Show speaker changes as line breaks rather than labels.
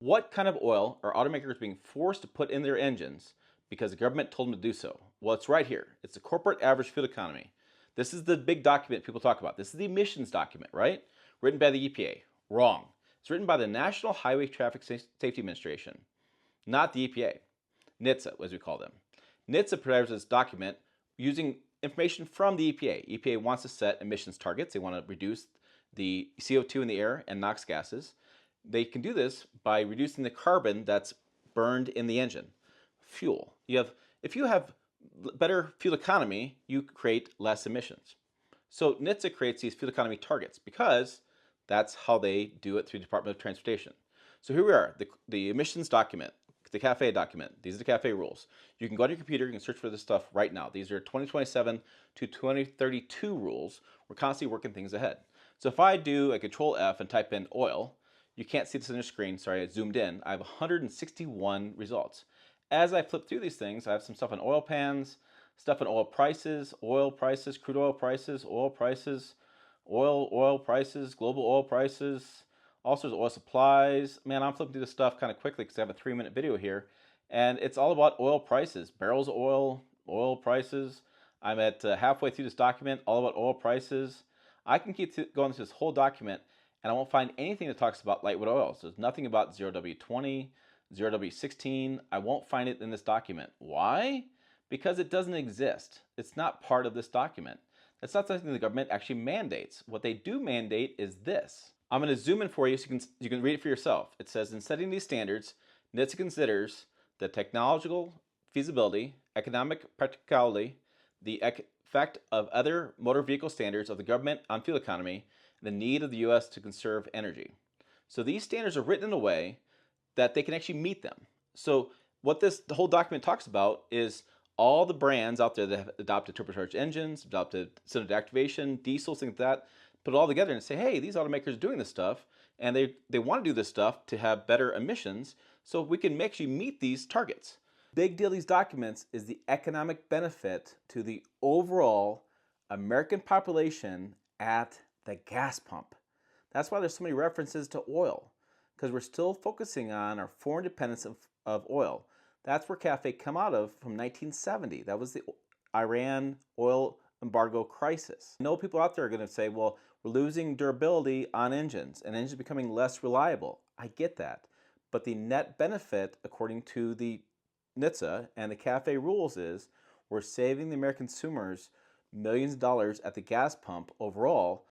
What kind of oil are automakers being forced to put in their engines because the government told them to do so? Well, it's right here. It's the corporate average fuel economy. This is the big document people talk about. This is the emissions document, right? Written by the EPA. Wrong. It's written by the National Highway Traffic Safety Administration, not the EPA. NHTSA, as we call them. NHTSA prepares this document using information from the EPA. EPA wants to set emissions targets. They want to reduce the CO2 in the air and NOx gases. They can do this by reducing the carbon that's burned in the engine. Fuel. If you have better fuel economy, you create less emissions. So NHTSA creates these fuel economy targets because that's how they do it through the Department of Transportation. So here we are, the emissions document, the CAFE document. These are the CAFE rules. You can go on your computer, you can search for this stuff right now. These are 2027 to 2032 rules. We're constantly working things ahead. So if I do a Control F and type in oil, you can't see this on your screen. Sorry, I zoomed in. I have 161 results. As I flip through these things, I have some stuff on oil pans, stuff on oil prices, crude oil prices, oil prices, global oil prices, all sorts of oil supplies. Man, I'm flipping through this stuff kind of quickly because I have a 3-minute video here. And it's all about oil prices, barrels of oil prices. I'm at halfway through this document, all about oil prices. I can keep going through this whole document and I won't find anything that talks about lightweight oils. There's nothing about 0W20, 0W16. I won't find it in this document. Why? Because it doesn't exist. It's not part of this document. That's not something the government actually mandates. What they do mandate is this. I'm going to zoom in for you so you can read it for yourself. It says, in setting these standards, NHTSA considers the technological feasibility, economic practicality, the effect of other motor vehicle standards of the government on fuel economy, and the need of the U.S. to conserve energy. So these standards are written in a way that they can actually meet them. So what the whole document talks about is all the brands out there that have adopted turbocharged engines, adopted cylinder activation, diesel, things like that, put it all together and say, hey, these automakers are doing this stuff, and they want to do this stuff to have better emissions, so we can actually meet these targets. Big deal these documents is the economic benefit to the overall American population at the gas pump. That's why there's so many references to oil, because we're still focusing on our foreign dependence of oil. That's where CAFE come out of from 1970. That was the Iran oil embargo crisis. I know people out there are going to say, well, we're losing durability on engines and engines becoming less reliable. I get that. But the net benefit, according to the NHTSA and the CAFE rules, is we're saving the American consumers millions of dollars at the gas pump overall